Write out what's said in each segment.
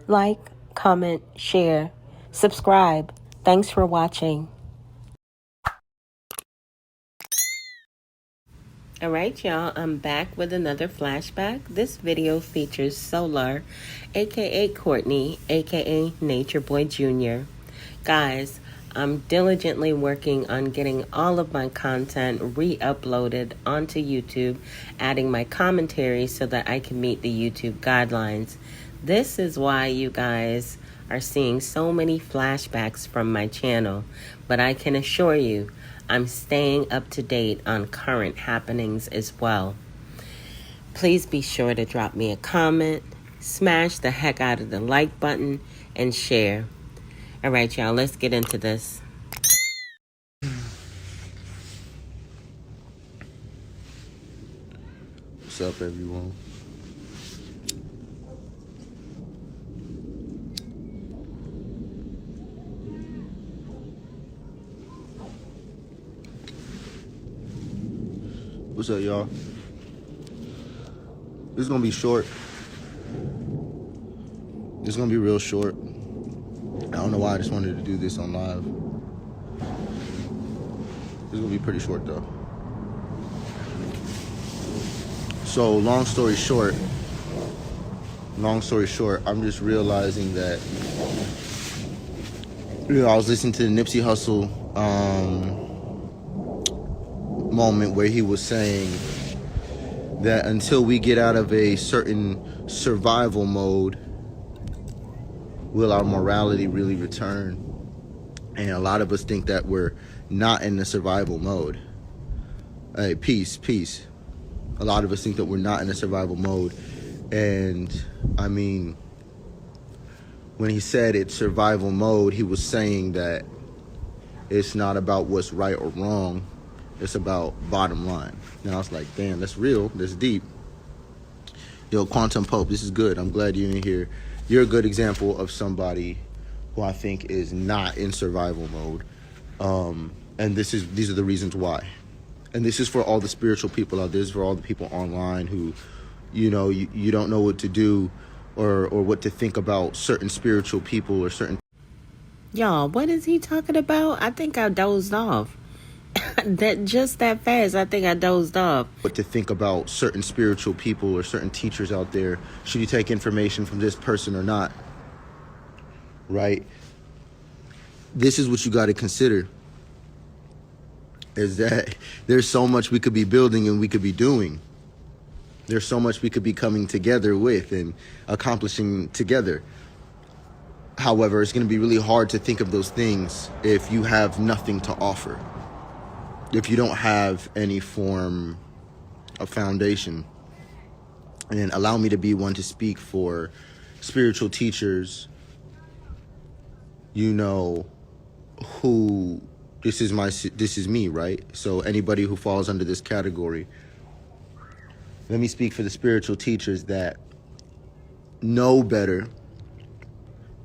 like, comment, share, subscribe. Thanks for watching. Alright y'all, I'm back with another flashback. This video features Solar, aka Courtney, aka Nature Boy Jr. Guys, I'm diligently working on getting all of my content re-uploaded onto YouTube, adding my commentary so that I can meet the YouTube guidelines. This is why you guys are seeing so many flashbacks from my channel, but I can assure you, I'm staying up to date on current happenings as well. Please be sure to drop me a comment, smash the heck out of the like button, and share. All right, y'all, let's get into this. What's up, everyone? What's up, y'all? This is gonna be short. This is gonna be real short. I don't know why I just wanted to do this on live. This is gonna be pretty short though. So long story short, I'm just realizing that, I was listening to the Nipsey Hussle moment where he was saying that until we get out of a certain survival mode, will our morality really return? And a lot of us think that we're not in the survival mode. Hey, peace. A lot of us think that we're not in a survival mode. And I mean, when he said it's survival mode, he was saying that it's not about what's right or wrong. It's about bottom line. And I was like, damn, that's real. That's deep. Yo, Quantum Pope, this is good. I'm glad you're in here. You're a good example of somebody who I think is not in survival mode. And these are the reasons why. And this is for all the spiritual people out there. This is for all the people online who, you don't know what to do or what to think about certain spiritual people or certain... Y'all, what is he talking about? I think I dozed off. that fast, I think I dozed off. What to think about certain spiritual people or certain teachers out there. Should you take information from this person or not? Right? This is what you got to consider. Is that there's so much we could be building and we could be doing. There's so much we could be coming together with and accomplishing together. However, it's going to be really hard to think of those things if you have nothing to offer. If you don't have any form of foundation. And allow me to be one to speak for spiritual teachers, who... This is me, right? So anybody who falls under this category, let me speak for the spiritual teachers that know better,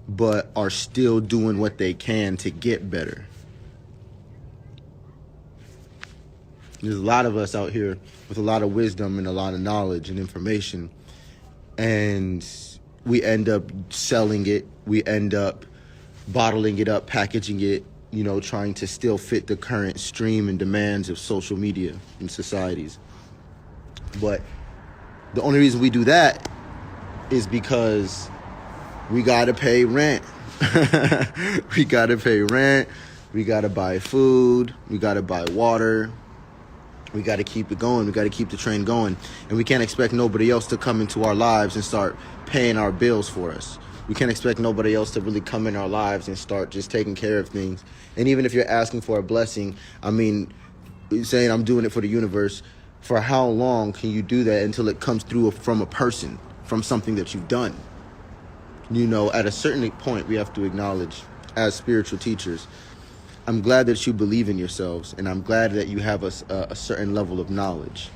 but are still doing what they can to get better. There's a lot of us out here with a lot of wisdom and a lot of knowledge and information, and we end up selling it. We end up bottling it up, packaging it, trying to still fit the current stream and demands of social media and societies. But the only reason we do that is because we got to pay rent. We got to pay rent. We got to buy food. We got to buy water. We got to keep it going. We got to keep the train going. And we can't expect nobody else to come into our lives and start paying our bills for us. We can't expect nobody else to really come in our lives and start just taking care of things. And even if you're asking for a blessing, saying I'm doing it for the universe, for how long can you do that until it comes through from a person, from something that you've done? At a certain point, we have to acknowledge, as spiritual teachers, I'm glad that you believe in yourselves, and I'm glad that you have a certain level of knowledge.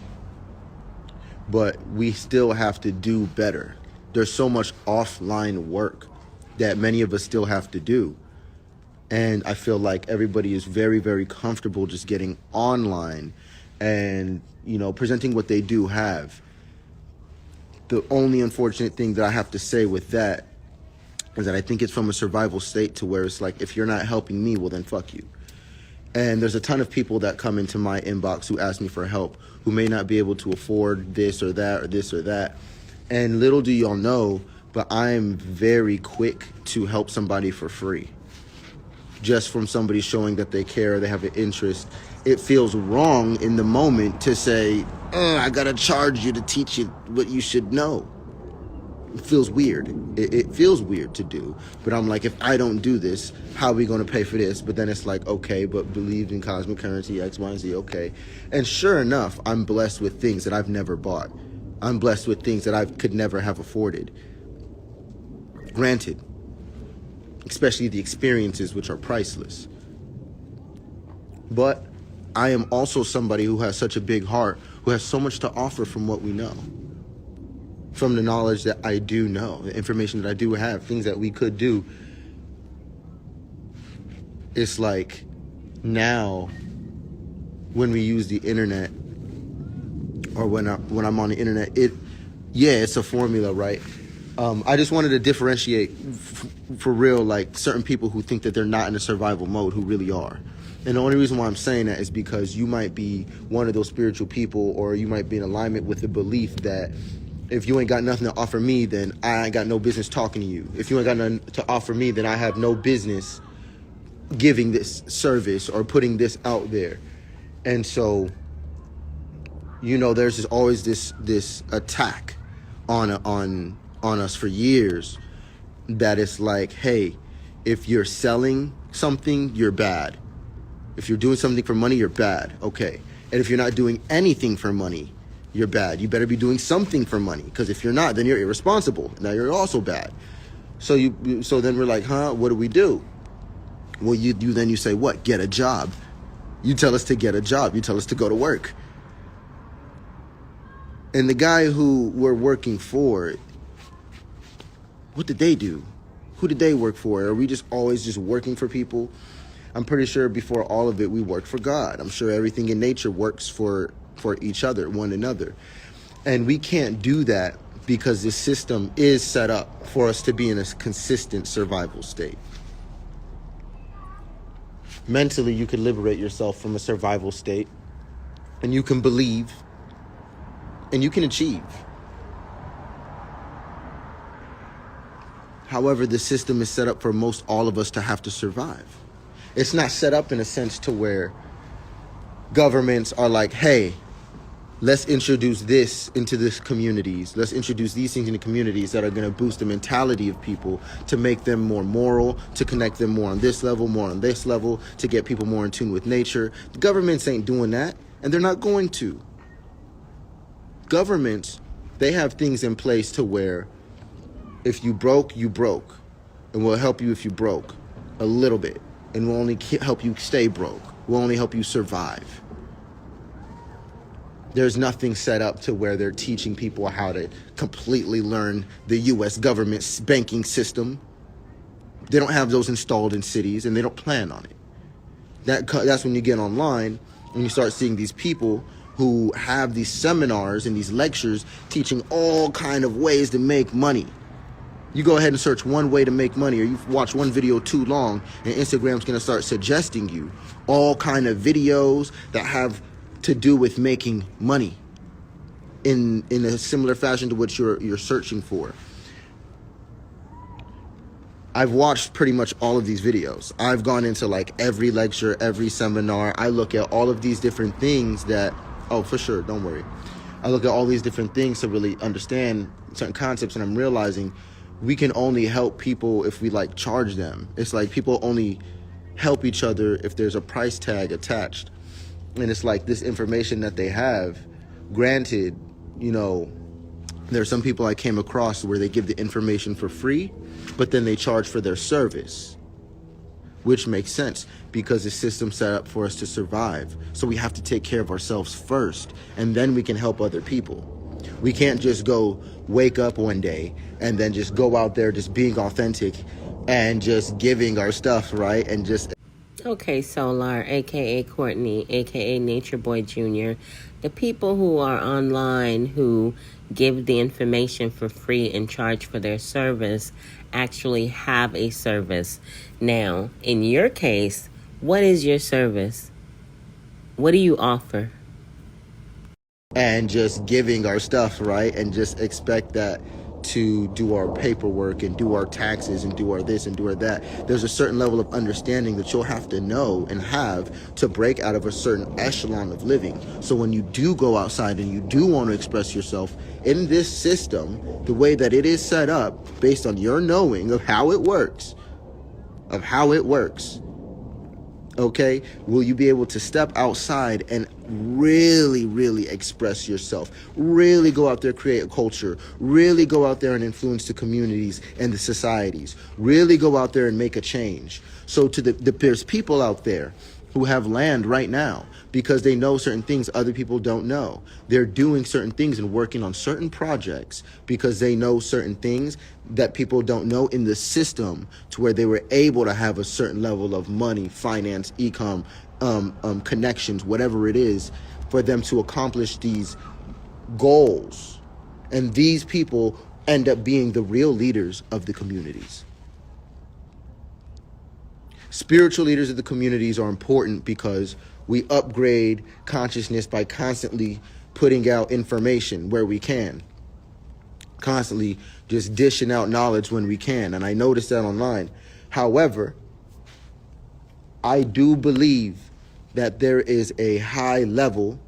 But we still have to do better. There's so much offline work that many of us still have to do. And I feel like everybody is very, very comfortable just getting online and, presenting what they do have. The only unfortunate thing that I have to say with that is that I think it's from a survival state to where it's like, if you're not helping me, well then fuck you. And there's a ton of people that come into my inbox who ask me for help, who may not be able to afford this or that or this or that. And little do y'all know, but I'm very quick to help somebody for free. Just from somebody showing that they care, they have an interest. It feels wrong in the moment to say, I gotta charge you to teach you what you should know. It feels weird. It feels weird to do. But I'm like, if I don't do this, how are we going to pay for this? But then it's like, okay, but believe in cosmic currency, X, Y, and Z, okay. And sure enough, I'm blessed with things that I've never bought. I'm blessed with things that I could never have afforded. Granted, especially the experiences, which are priceless. But I am also somebody who has such a big heart, who has so much to offer from what we know. From the knowledge that I do know, the information that I do have, things that we could do. It's like now when we use the internet, or when I'm on the internet, it's a formula, right? I just wanted to differentiate for real, like certain people who think that they're not in a survival mode who really are. And the only reason why I'm saying that is because you might be one of those spiritual people, or you might be in alignment with the belief that if you ain't got nothing to offer me, then I ain't got no business talking to you. If you ain't got nothing to offer me, then I have no business giving this service or putting this out there. And so, there's always this attack on us for years, that it's like, hey, if you're selling something, you're bad. If you're doing something for money, you're bad. Okay. And if you're not doing anything for money, you're bad. You better be doing something for money, because if you're not, then you're irresponsible. Now you're also bad. So then we're like, what do we do? Well, you say what? Get a job. You tell us to get a job. You tell us to go to work. And the guy who we're working for, what did they do? Who did they work for? Are we just always just working for people? I'm pretty sure before all of it, we worked for God. I'm sure everything in nature works for each other, one another. And we can't do that because this system is set up for us to be in a consistent survival state. Mentally, you can liberate yourself from a survival state, and you can believe, and you can achieve. However, the system is set up for most all of us to have to survive. It's not set up in a sense to where governments are like, hey, let's introduce this into this communities. Let's introduce these things into communities that are going to boost the mentality of people, to make them more moral, to connect them more on this level, more on this level, to get people more in tune with nature. The governments ain't doing that, and they're not going to. Governments, they have things in place to where if you broke, you broke. And we'll help you if you broke a little bit. And we'll only help you stay broke. We'll only help you survive. There's nothing set up to where they're teaching people how to completely learn the U.S. government's banking system. They don't have those installed in cities, and they don't plan on it. That's when you get online and you start seeing these people who have these seminars and these lectures teaching all kind of ways to make money. You go ahead and search one way to make money, or you watch one video too long, and Instagram's going to start suggesting you all kind of videos that have to do with making money in a similar fashion to what you're searching for. I've watched pretty much all of these videos. I've gone into like every lecture, every seminar. I look at all of these different things that, oh, for sure, don't worry. I look at all these different things to really understand certain concepts, and I'm realizing we can only help people if we like charge them. It's like people only help each other if there's a price tag attached. And it's like this information that they have, granted, there are some people I came across where they give the information for free, but then they charge for their service, which makes sense because the system's set up for us to survive. So we have to take care of ourselves first, and then we can help other people. We can't just go wake up one day and then just go out there just being authentic and just giving our stuff, right? And just... Okay, Solar, a.k.a. Courtney, a.k.a. Nature Boy Jr., the people who are online who give the information for free and charge for their service actually have a service. Now, in your case, what is your service? What do you offer? And just giving our stuff, right? And just expect that to do our paperwork and do our taxes and do our this and do our that. There's a certain level of understanding that you'll have to know and have to break out of a certain echelon of living. So when you do go outside and you do want to express yourself in this system, the way that it is set up, based on your knowing of how it works, okay, will you be able to step outside and really express yourself, really go out there, create a culture, really go out there and influence the communities and the societies, really go out there and make a change? So there's people out there who have land right now because they know certain things other people don't know. They're doing certain things and working on certain projects because they know certain things that people don't know in the system, to where they were able to have a certain level of money, finance, econ, connections, whatever it is, for them to accomplish these goals. And these people end up being the real leaders of the communities. Spiritual leaders of the communities are important because we upgrade consciousness by constantly putting out information where we can, constantly just dishing out knowledge when we can. And I noticed that online. However, I do believe that there is a high level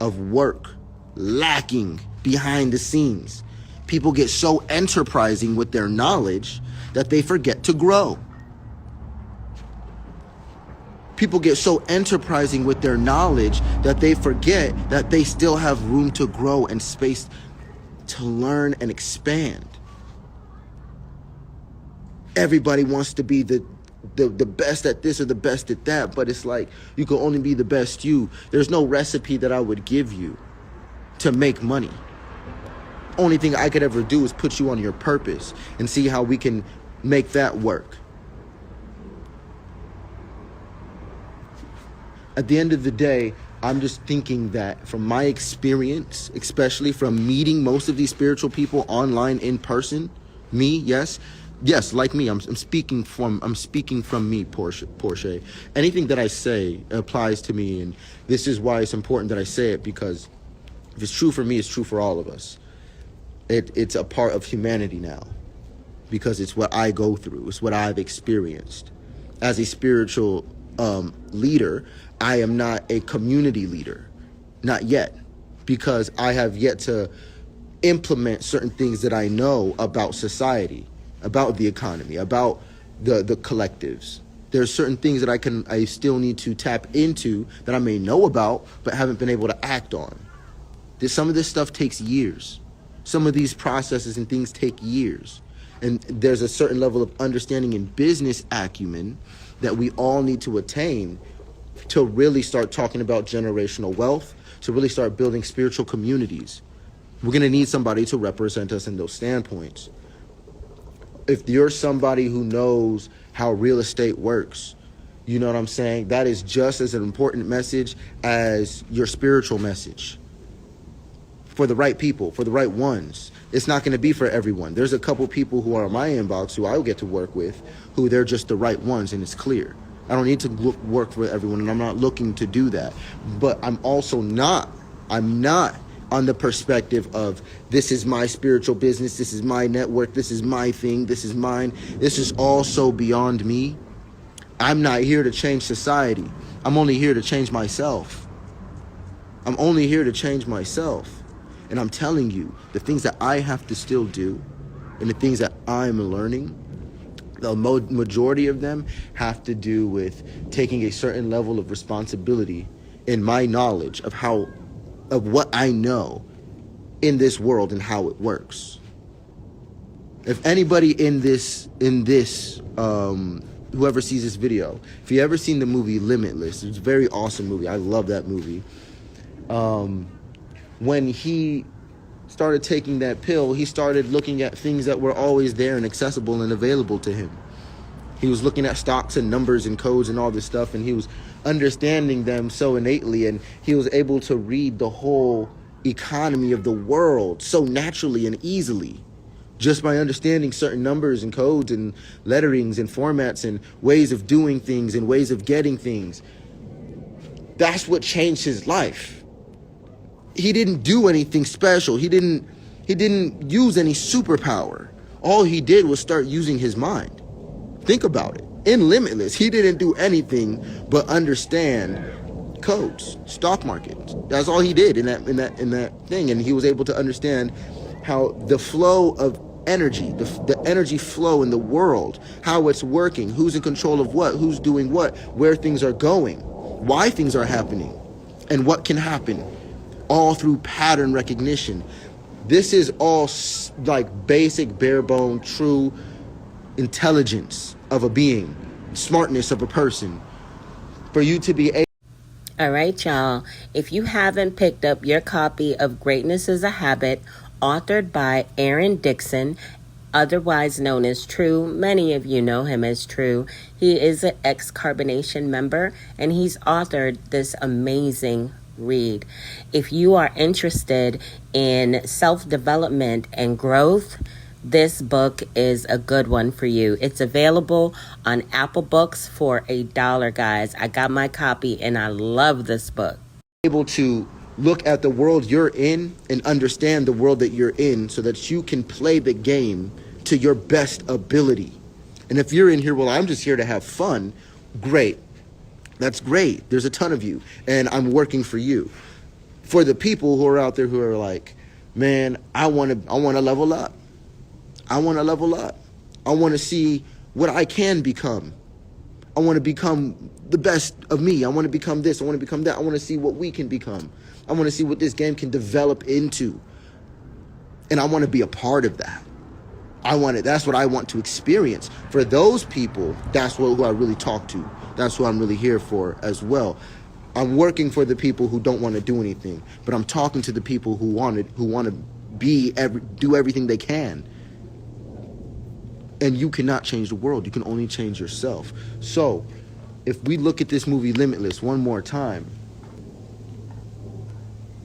of work lacking behind the scenes. People get so enterprising with their knowledge that they forget to grow. People get so enterprising with their knowledge that they forget that they still have room to grow and space to learn and expand. Everybody wants to be the best at this or the best at that, but it's like, you can only be the best you. There's no recipe that I would give you to make money. Only thing I could ever do is put you on your purpose and see how we can make that work. At the end of the day, I'm just thinking that from my experience, especially from meeting most of these spiritual people online in person, yes, like me, I'm speaking from me, Portia. Anything that I say applies to me, and this is why it's important that I say it, because if it's true for me, it's true for all of us. It's a part of humanity now, because it's what I go through, it's what I've experienced. As a spiritual leader, I am not a community leader, not yet, because I have yet to implement certain things that I know about society, about the economy, about the collectives. There's certain things that I still need to tap into that I may know about, but haven't been able to act on. Some of this stuff takes years. Some of these processes and things take years. And there's a certain level of understanding and business acumen that we all need to attain to really start talking about generational wealth, to really start building spiritual communities. We're going to need somebody to represent us in those standpoints. If you're somebody who knows how real estate works, you know what I'm saying? That is just as an important message as your spiritual message. For the right people, for the right ones. It's not going to be for everyone. There's a couple people who are in my inbox who I will get to work with, who they're just the right ones, and it's clear. I don't need to work for everyone, and I'm not looking to do that. But I'm not on the perspective of, this is my spiritual business, this is my network, this is my thing, this is mine. This is all so beyond me. I'm not here to change society. I'm only here to change myself. And I'm telling you, the things that I have to still do and the things that I'm learning, the majority of them have to do with taking a certain level of responsibility in my knowledge of what I know in this world and how it works. If anybody in this, whoever sees this video, if you ever seen the movie Limitless, it's a very awesome movie. I love that movie. When he started taking that pill, he started looking at things that were always there and accessible and available to him. He was looking at stocks and numbers and codes and all this stuff, and he was understanding them so innately, and he was able to read the whole economy of the world so naturally and easily, just by understanding certain numbers and codes and letterings and formats and ways of doing things and ways of getting things. That's what changed his life. He didn't do anything special. He didn't use any superpower. All he did was start using his mind. Think about it. In Limitless, he didn't do anything but understand codes, stock market. That's all he did in that thing. And he was able to understand how the flow of energy, the energy flow in the world, how it's working, who's in control of what, who's doing what, where things are going, why things are happening, and what can happen, all through pattern recognition. This is all like basic, bare bone, true intelligence of a being, smartness of a person. For you to be able. All right, y'all. If you haven't picked up your copy of Greatness is a Habit, authored by Aaron Dixon, otherwise known as True. Many of you know him as True. He is an ex-Carbonation member, and he's authored this amazing read. If you are interested in self-development and growth, this book is a good one for you. It's available on Apple Books for $1, guys. I got my copy and I love this book. Able to look at the world you're in and understand the world that you're in so that you can play the game to your best ability. And if you're in here, well, I'm just here to have fun, great. That's great. There's a ton of you, and I'm working for you. For the people who are out there who are like, man, I want to level up. I want to level up. I want to see what I can become. I want to become the best of me. I want to become this. I want to become that. I want to see what we can become. I want to see what this game can develop into. And I want to be a part of that. That's what I want to experience. For those people, that's who I really talk to. That's who I'm really here for as well. I'm working for the people who don't want to do anything, but I'm talking to the people who want to do everything they can. And you cannot change the world. You can only change yourself. So, if we look at this movie Limitless one more time,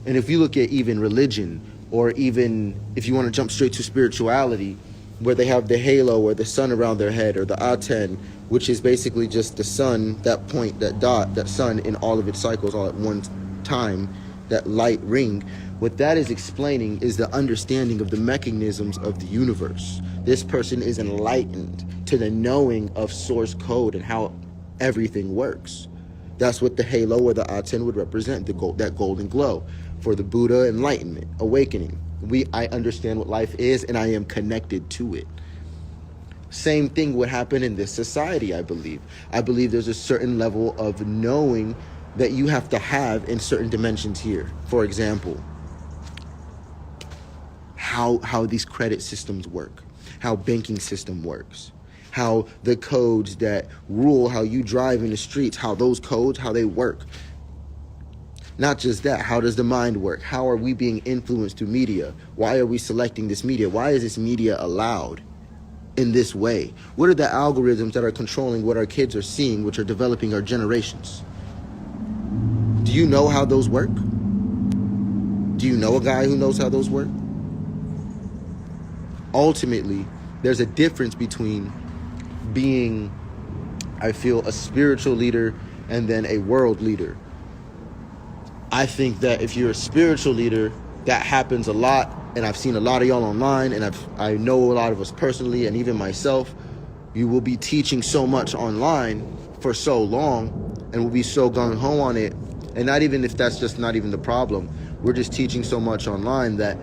and if you look at even religion, or even if you want to jump straight to spirituality, where they have the halo or the sun around their head, or the Aten, which is basically just the sun, that point, that dot, that sun in all of its cycles all at one time, that light ring. What that is explaining is the understanding of the mechanisms of the universe. This person is enlightened to the knowing of source code and how everything works. That's what the halo or the Aten would represent, that golden glow. For the Buddha, enlightenment, awakening. I understand what life is, and I am connected to it. Same thing would happen in this society, I believe. I believe there's a certain level of knowing that you have to have in certain dimensions here. For example, how these credit systems work, how banking system works, how the codes that rule how you drive in the streets, how those codes, how they work. Not just that, how does the mind work? How are we being influenced through media? Why are we selecting this media? Why is this media allowed in this way? What are the algorithms that are controlling what our kids are seeing, which are developing our generations? Do you know how those work? Do you know a guy who knows how those work? Ultimately, there's a difference between being, I feel, a spiritual leader and then a world leader. I think that if you're a spiritual leader, that happens a lot, and I've seen a lot of y'all online, and I know a lot of us personally, and even myself. You will be teaching so much online for so long, and will be so gung-ho on it, and not even if that's just not even the problem. We're just teaching so much online that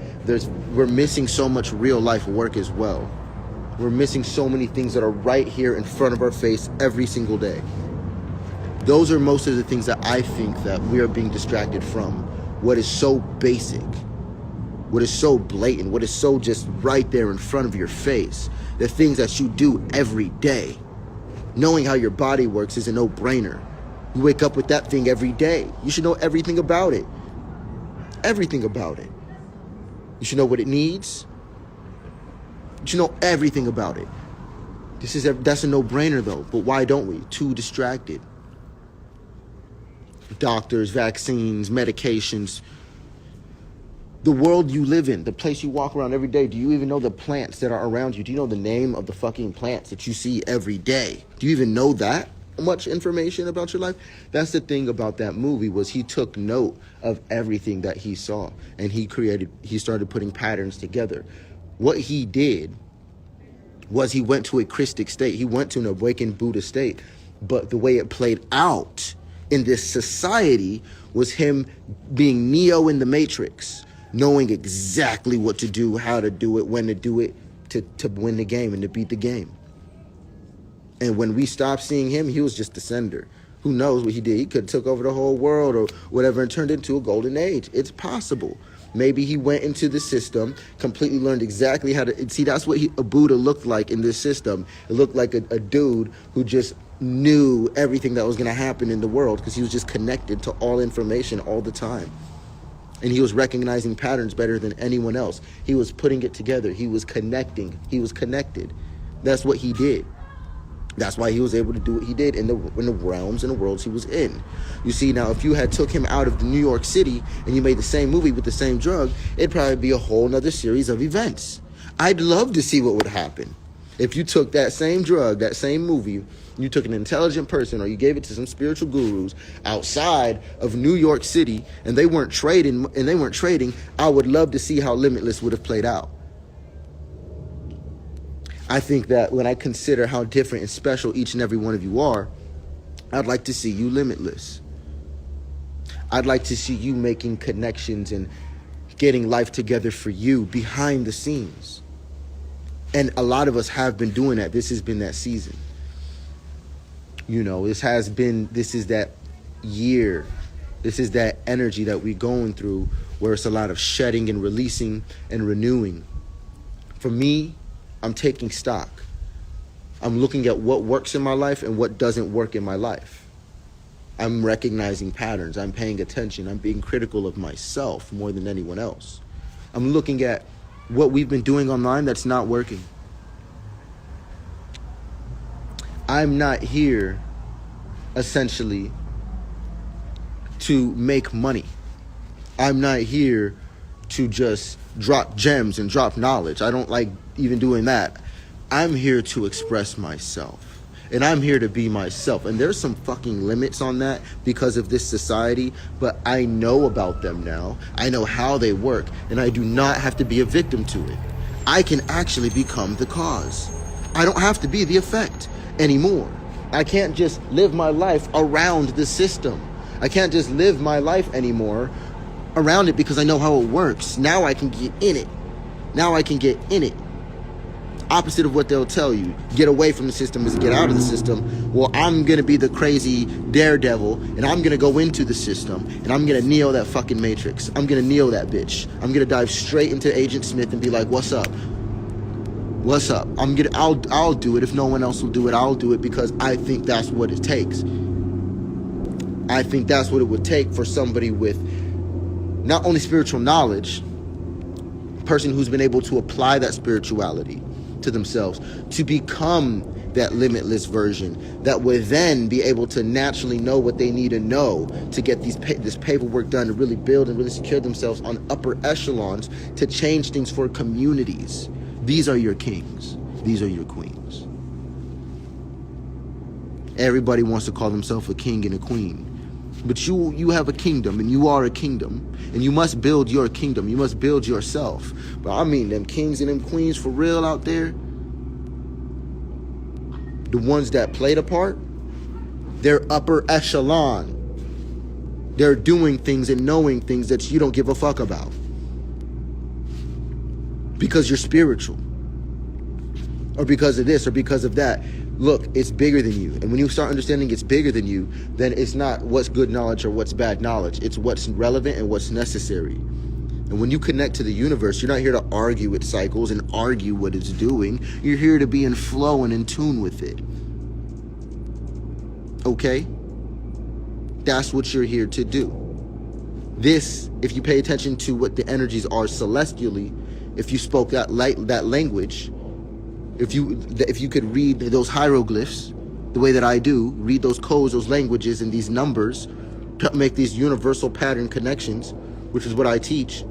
we're missing so much real life work as well. We're missing so many things that are right here in front of our face every single day. Those are most of the things that I think that we are being distracted from. What is so basic, what is so blatant, what is so just right there in front of your face. The things that you do every day. Knowing how your body works is a no-brainer. You wake up with that thing every day. You should know everything about it. Everything about it. You should know what it needs. You should know everything about it. That's a no-brainer though, but why don't we? Too distracted. Doctors, vaccines, medications, The world you live in, the place you walk around every day, do you even know the plants that are around you? Do you know the name of the fucking plants that you see every day? Do you even know that much information about your life? That's the thing about that movie, was he took note of everything that he saw, and he started putting patterns together. What he did was he went to a Christic state. He went to an awakened Buddha state. But the way it played out in this society was him being Neo in the Matrix, knowing exactly what to do, how to do it, when to do it, to win the game and to beat the game. And when we stopped seeing him, he was just a sender. Who knows what he did? He could have took over the whole world or whatever and turned into a golden age. It's possible. Maybe he went into the system, completely learned exactly how to... See, that's what a Buddha looked like in this system. It looked like a dude who just knew everything that was going to happen in the world, because he was just connected to all information all the time. And he was recognizing patterns better than anyone else. He was putting it together. He was connecting. He was connected. That's what he did. That's why he was able to do what he did in the realms and the worlds he was in. You see, now, if you had took him out of New York City and you made the same movie with the same drug, it'd probably be a whole nother series of events. I'd love to see what would happen. If you took that same drug, that same movie, you took an intelligent person or you gave it to some spiritual gurus outside of New York City and they weren't trading, I would love to see how Limitless would have played out. I think that when I consider how different and special each and every one of you are, I'd like to see you limitless. I'd like to see you making connections and getting life together for you behind the scenes. And a lot of us have been doing that. This has been that season. You know, this is that year. This is that energy that we're going through, where it's a lot of shedding and releasing and renewing. For me, I'm taking stock. I'm looking at what works in my life and what doesn't work in my life. I'm recognizing patterns. I'm paying attention. I'm being critical of myself more than anyone else. I'm looking at what we've been doing online that's not working. I'm not here, essentially, to make money. I'm not here to just drop gems and drop knowledge. I don't like even doing that. I'm here to express myself. And I'm here to be myself. And there's some fucking limits on that because of this society, but I know about them now. I know how they work, and I do not have to be a victim to it. I can actually become the cause. I don't have to be the effect anymore. I can't just live my life around the system. I can't just live my life anymore around it because I know how it works. Now I can get in it. Opposite of what they'll tell you. Get away from the system is get out of the system. Well, I'm going to be the crazy daredevil, and I'm going to go into the system, and I'm going to neo that fucking matrix. I'm going to neo that bitch. I'm going to dive straight into Agent Smith and be like, what's up? What's up? I'll do it. If no one else will do it, I'll do it, because I think that's what it takes. I think that's what it would take for somebody with not only spiritual knowledge, a person who's been able to apply that spirituality to themselves, to become that limitless version that would then be able to naturally know what they need to know to get this paperwork done, to really build and really secure themselves on upper echelons to change things for communities. These are your kings. These are your queens. Everybody wants to call themselves a king and a queen. But you have a kingdom, and you are a kingdom, and you must build your kingdom. You must build yourself. But I mean, them kings and them queens for real out there, the ones that played a part, they're upper echelon. They're doing things and knowing things that you don't give a fuck about. Because you're spiritual. Or because of this, or because of that. Look, it's bigger than you. And when you start understanding it's bigger than you, then it's not what's good knowledge or what's bad knowledge. It's what's relevant and what's necessary. And when you connect to the universe, you're not here to argue with cycles and argue what it's doing. You're here to be in flow and in tune with it. Okay? That's what you're here to do. This, if you pay attention to what the energies are celestially, if you spoke that language, if you could read those hieroglyphs the way that I do, read those codes, those languages, and these numbers to make these universal pattern connections, which is what I teach,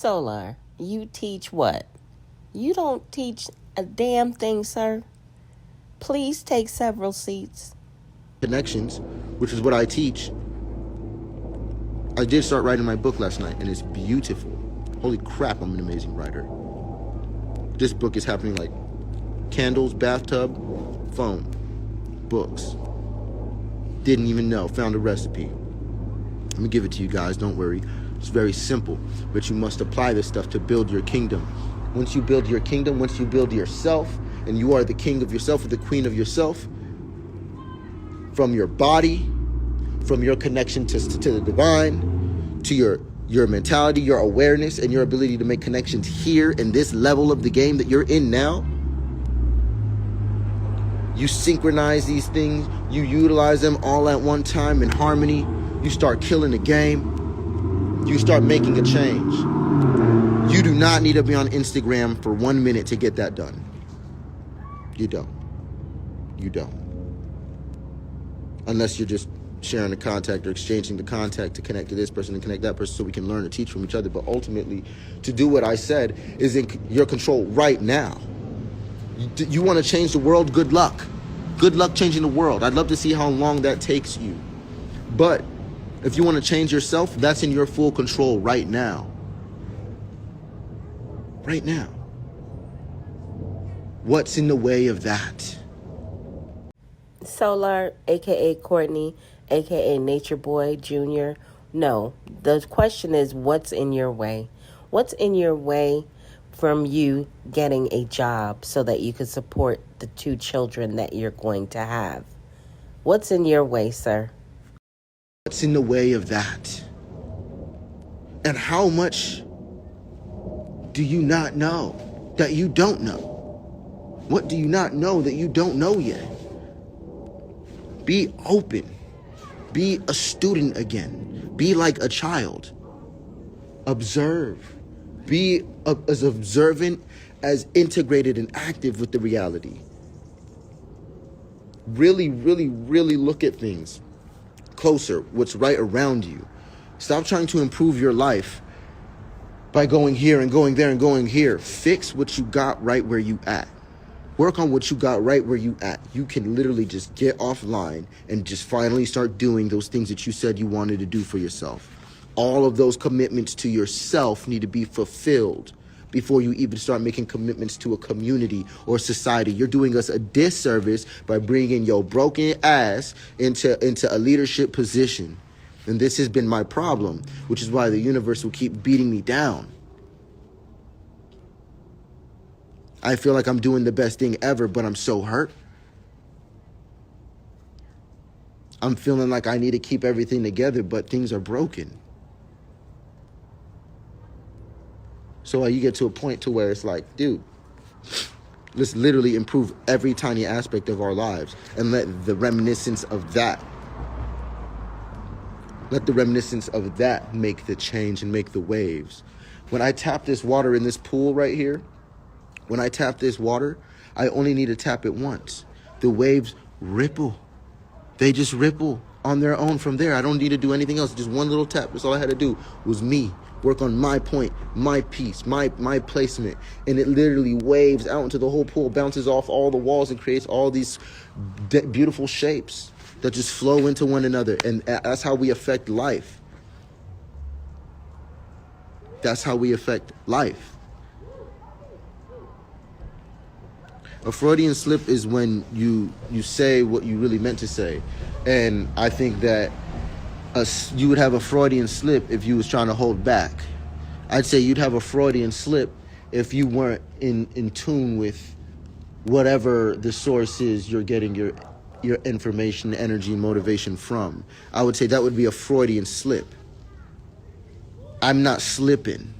Solar, you teach what? You don't teach a damn thing, sir. Please take several seats. Connections, which is what I teach. I did start writing my book last night, and it's beautiful. Holy crap, I'm an amazing writer. This book is happening like candles, bathtub, phone, books. Didn't even know. Found a recipe. Let me give it to you guys. Don't worry. It's very simple, but you must apply this stuff to build your kingdom. Once you build your kingdom, once you build yourself, and you are the king of yourself or the queen of yourself, from your body, from your connection to the divine, to your mentality, your awareness, and your ability to make connections here in this level of the game that you're in now, you synchronize these things, you utilize them all at one time in harmony, you start killing the game, you start making a change. You do not need to be on Instagram for 1 minute to get that done. You don't. You don't. Unless you're just sharing the contact or exchanging the contact to connect to this person and connect that person so we can learn and teach from each other. But ultimately, to do what I said is in your control right now. You want to change the world? Good luck. Good luck changing the world. I'd love to see how long that takes you. But if you want to change yourself, that's in your full control right now. Right now. What's in the way of that? Solar, aka Courtney, aka Nature Boy Jr. No, the question is, what's in your way? What's in your way from you getting a job so that you can support the 2 children that you're going to have? What's in your way, sir? What's in the way of that? And how much do you not know that you don't know? What do you not know that you don't know yet? Be open. Be a student again. Be like a child. Observe. Be as observant, as integrated and active with the reality. Really, really, really look at things closer, what's right around you. Stop trying to improve your life by going here and going there and going here. Fix what you got right where you at. Work on what you got right where you at. You can literally just get offline and just finally start doing those things that you said you wanted to do for yourself. All of those commitments to yourself need to be fulfilled before you even start making commitments to a community or society. You're doing us a disservice by bringing your broken ass into a leadership position. And this has been my problem, which is why the universe will keep beating me down. I feel like I'm doing the best thing ever, but I'm so hurt. I'm feeling like I need to keep everything together, but things are broken. So you get to a point to where it's like, dude, let's literally improve every tiny aspect of our lives and let the reminiscence of that make the change and make the waves. When I tap this water in this pool right here, when I tap this water, I only need to tap it once. The waves ripple. They just ripple on their own from there. I don't need to do anything else. Just one little tap. That's all I had to do was me. Work on my point, my piece, my placement. And it literally waves out into the whole pool, bounces off all the walls and creates all these beautiful shapes that just flow into one another. And that's how we affect life. That's how we affect life. A Freudian slip is when you say what you really meant to say. And I think that you would have a Freudian slip if you was trying to hold back. I'd say you'd have a Freudian slip if you weren't in tune with whatever the source is you're getting your information, energy, and motivation from. I would say that would be a Freudian slip. I'm not slipping.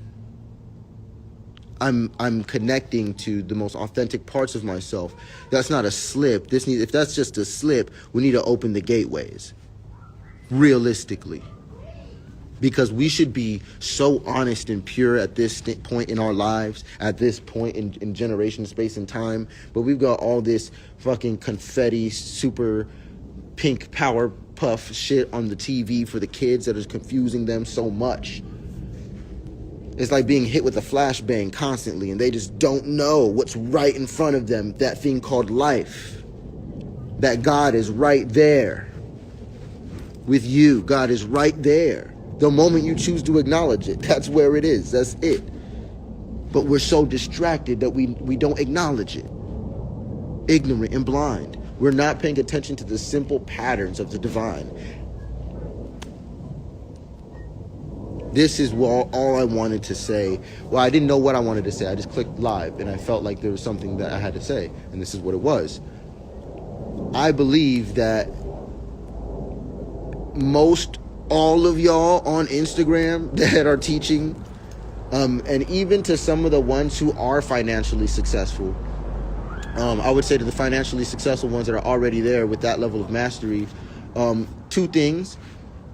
I'm connecting to the most authentic parts of myself. That's not a slip. If that's just a slip, we need to open the gateways. Realistically. Because we should be so honest and pure at this point in our lives, at this point in generation, space, and time. But we've got all this fucking confetti, super pink power puff shit on the TV for the kids that is confusing them so much. It's like being hit with a flashbang constantly, and they just don't know what's right in front of them, that thing called life. That God is right there with you. God is right there. The moment you choose to acknowledge it, that's where it is. That's it. But we're so distracted that we don't acknowledge it. Ignorant and blind. We're not paying attention to the simple patterns of the divine. This is all I wanted to say. Well, I didn't know what I wanted to say. I just clicked live, and I felt like there was something that I had to say, and this is what it was. I believe that most all of y'all on Instagram that are teaching, and even to some of the ones who are financially successful, I would say to the financially successful ones that are already there with that level of mastery, two things.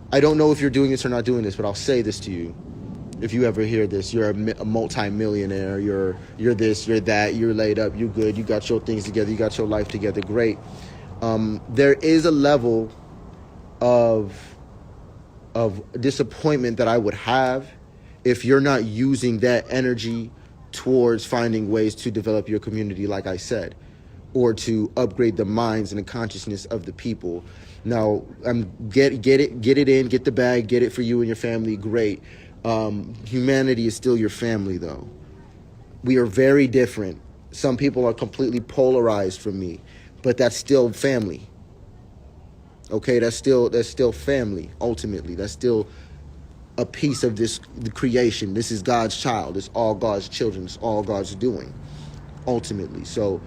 I don't know if you're doing this or not doing this, but I'll say this to you. If you ever hear this, you're a multi-millionaire, you're this, you're that, you're laid up, you're good, you got your things together, you got your life together, great. There is a level of disappointment that I would have if you're not using that energy towards finding ways to develop your community, like I said, or to upgrade the minds and the consciousness of the people. Now, get the bag, get it for you and your family, great. Humanity is still your family, though. We are very different. Some people are completely polarized from me, but that's still family. Okay, that's still family. Ultimately, that's still a piece of the creation. This is God's child. It's all God's children. It's all God's doing. Ultimately, so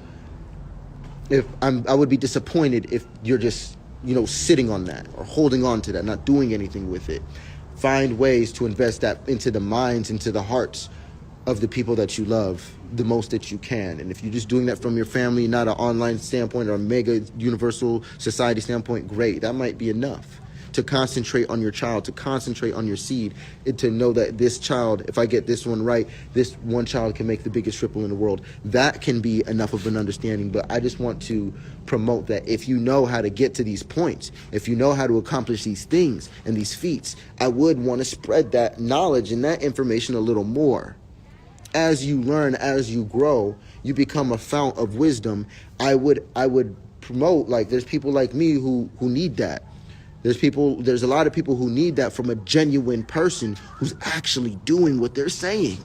I would be disappointed if you're just sitting on that or holding on to that, not doing anything with it. Find ways to invest that into the minds, into the hearts of the people that you love the most that you can. And if you're just doing that from your family, not an online standpoint or a mega universal society standpoint, great. That might be enough to concentrate on your child, to concentrate on your seed, and to know that this child, if I get this one right, this one child can make the biggest ripple in the world. That can be enough of an understanding. But I just want to promote that if you know how to get to these points, if you know how to accomplish these things and these feats, I would want to spread that knowledge and that information a little more. As you learn, as you grow, you become a fount of wisdom. I would promote, like, there's people like me who need that. There's a lot of people who need that from a genuine person who's actually doing what they're saying.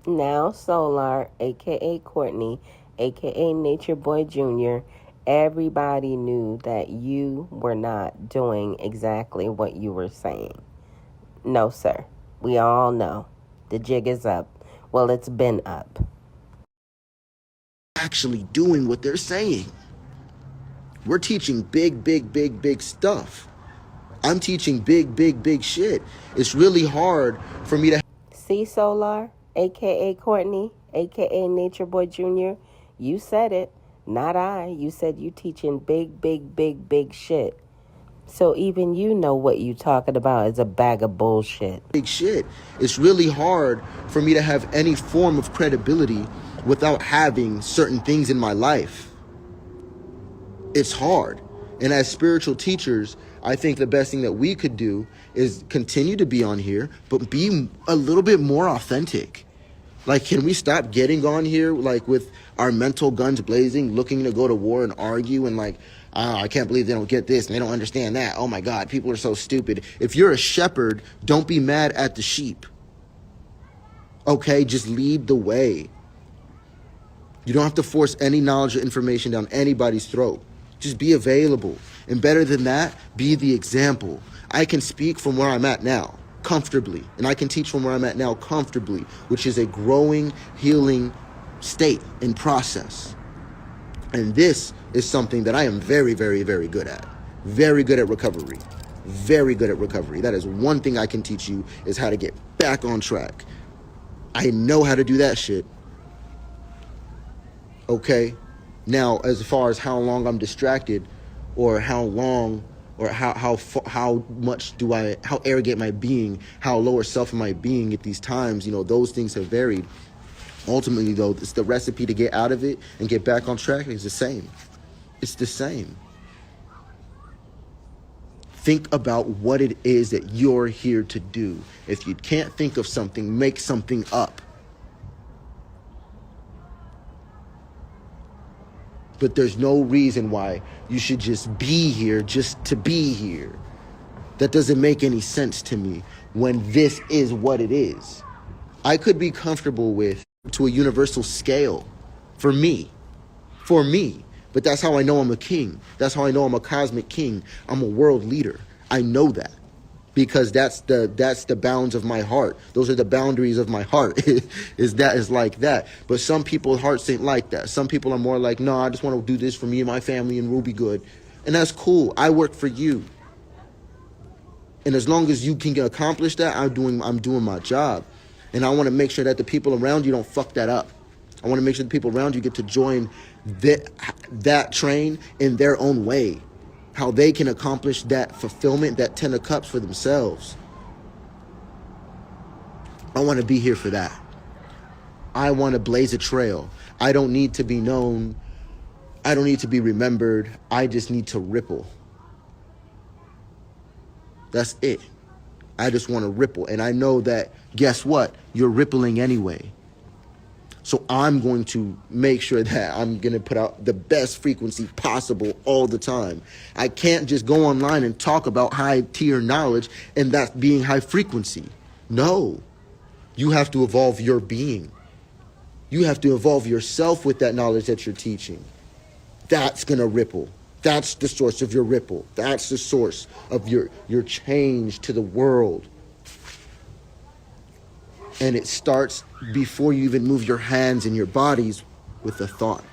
Now, Solar, a.k.a. Courtney, a.k.a. Nature Boy Jr., everybody knew that you were not doing exactly what you were saying. No, sir. We all know. The jig is up. Well, it's been up. Actually doing what they're saying. We're teaching big stuff. I'm teaching big shit. It's really hard for me to... See, Solar, a.k.a. Courtney, a.k.a. Nature Boy Jr., you said it, not I. You said you teaching big shit. So even you know what you talking about is a bag of bullshit. Big shit. It's really hard for me to have any form of credibility without having certain things in my life. It's hard. And as spiritual teachers, I think the best thing that we could do is continue to be on here, but be a little bit more authentic. Like, can we stop getting on here, like, with our mental guns blazing, looking to go to war and argue and, like, I can't believe they don't get this and they don't understand that. Oh, my God, people are so stupid. If you're a shepherd, don't be mad at the sheep. Okay, just lead the way. You don't have to force any knowledge or information down anybody's throat. Just be available. And better than that, be the example. I can speak from where I'm at now comfortably, and I can teach from where I'm at now comfortably, which is a growing, healing state and process. And this is something that I am very good at. Very good at recovery. Very good at recovery. That is one thing I can teach you, is how to get back on track. I know how to do that shit. Okay? Now, as far as how long I'm distracted, or how long, or how much do how arrogant am I being, how lower self am I being at these times, those things have varied. Ultimately, though, it's the recipe to get out of it and get back on track is the same. It's the same. Think about what it is that you're here to do. If you can't think of something, make something up. But there's no reason why you should just be here just to be here. That doesn't make any sense to me when this is what it is. I could be comfortable with to a universal scale for me. But that's how I know I'm a king. That's how I know I'm a cosmic king. I'm a world leader. I know that because that's the bounds of my heart. Those are the boundaries of my heart. is like that. But some people's hearts ain't like that. Some people are more like, no, I just want to do this for me and my family and we'll be good. And that's cool. I work for you. And as long as you can accomplish that, I'm doing my job. And I want to make sure that the people around you don't fuck that up. I want to make sure the people around you get to join that train in their own way. How they can accomplish that fulfillment, that 10 of cups for themselves. I want to be here for that. I want to blaze a trail. I don't need to be known. I don't need to be remembered. I just need to ripple. That's it. I just want to ripple. And I know that, guess what? You're rippling anyway. So I'm going to make sure that I'm going to put out the best frequency possible all the time. I can't just go online and talk about high tier knowledge and that's being high frequency. No. You have to evolve your being. You have to evolve yourself with that knowledge that you're teaching. That's going to ripple. That's the source of your ripple. That's the source of your change to the world. And it starts before you even move your hands and your bodies with a thought.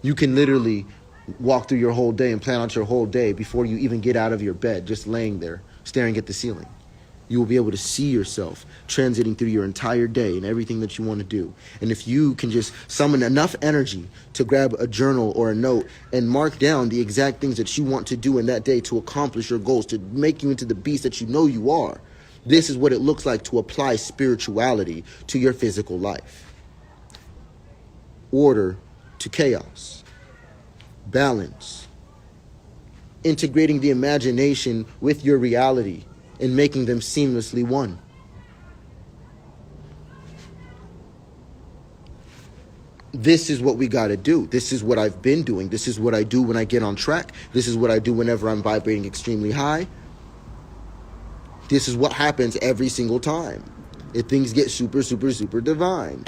You can literally walk through your whole day and plan out your whole day before you even get out of your bed, just laying there, staring at the ceiling. You will be able to see yourself transiting through your entire day and everything that you want to do. And if you can just summon enough energy to grab a journal or a note and mark down the exact things that you want to do in that day to accomplish your goals, to make you into the beast that you know you are, this is what it looks like to apply spirituality to your physical life. Order to chaos. Balance. Integrating the imagination with your reality and making them seamlessly one. This is what we got to do. This is what I've been doing. This is what I do when I get on track. This is what I do whenever I'm vibrating extremely high. This is what happens every single time. If things get super, super, super divine.